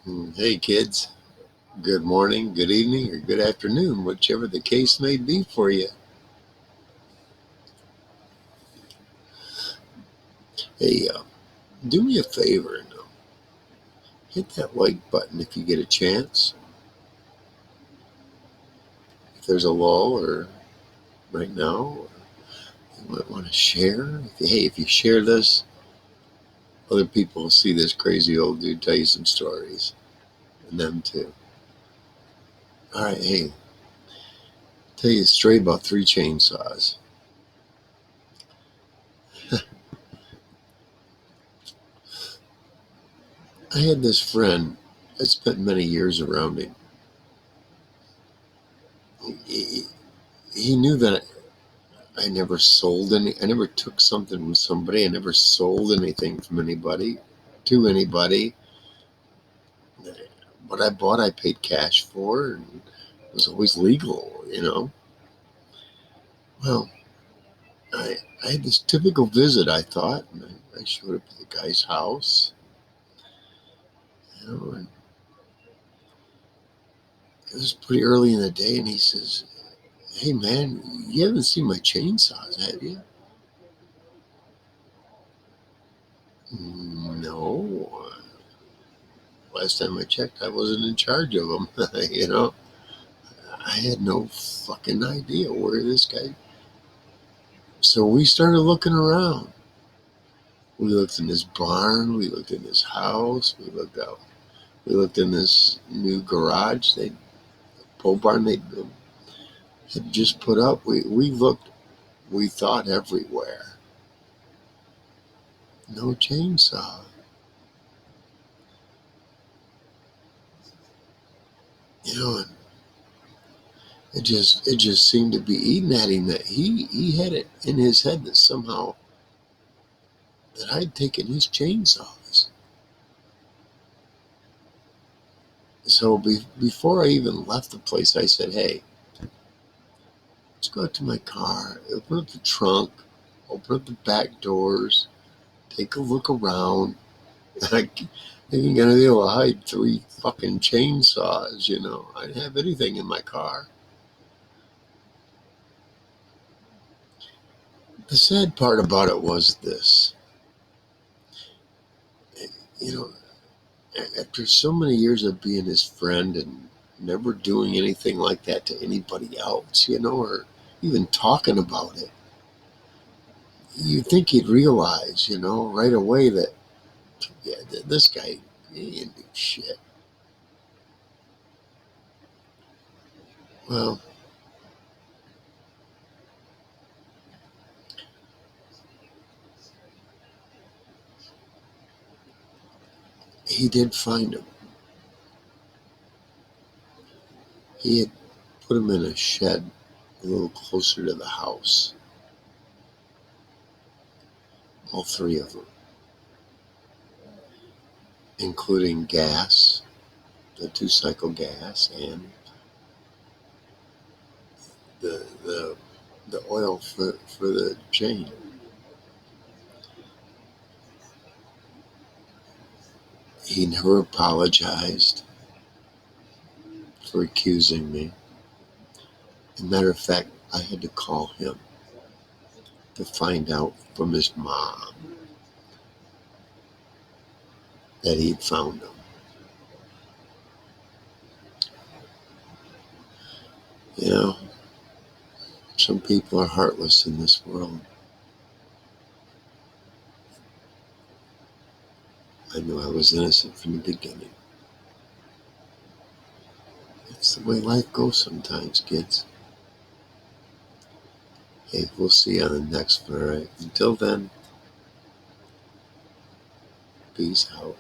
Hey kids, good morning, good evening, or good afternoon, whichever the case may be for you. Hey, do me a favor and hit that like button if you get a chance. If there's a lull or right now, you might want to share. If you share this, other people will see this crazy old dude tell you some stories, and them too. All right, hey, tell you a story about three chainsaws. I had this friend. I spent many years around him. He, he knew that I never sold any. I never took something from somebody. I never sold anything from anybody to anybody. What I bought, I paid cash for, and it was always legal. Well, I had this typical visit. I thought, and I showed up at the guy's house. And it was pretty early in the day, and he says, "Hey man, you haven't seen my chainsaws, have you?" No. Last time I checked, I wasn't in charge of them. I had no fucking idea where this guy. So we started looking around. We looked in his barn. We looked in his house. We looked out. We looked in this new garage. Pole barn they had just put up. We looked. We thought everywhere. No chainsaw. And it just seemed to be eating at him that he had it in his head that somehow that I'd taken his chainsaws. So before I even left the place, I said, "Hey, let's go out to my car, open up the trunk, open up the back doors, take a look around." I ain't gonna be able to hide three fucking chainsaws. I didn't have anything in my car. The sad part about it was this. You know, after so many years of being his friend and never doing anything like that to anybody else, or even talking about it, you'd think he'd realize, right away that, yeah, this guy, he didn't do shit. Well, he did find him. He had put him in a shed a little closer to the house. All three of them, including gas, the two-cycle gas, and the oil for the chain. He never apologized for accusing me. As a matter of fact, I had to call him to find out from his mom that he'd found him. You know, some people are heartless in this world. I knew I was innocent from the beginning. It's the way life goes sometimes, kids. Hey, we'll see you on the next one, all right? Until then, peace out.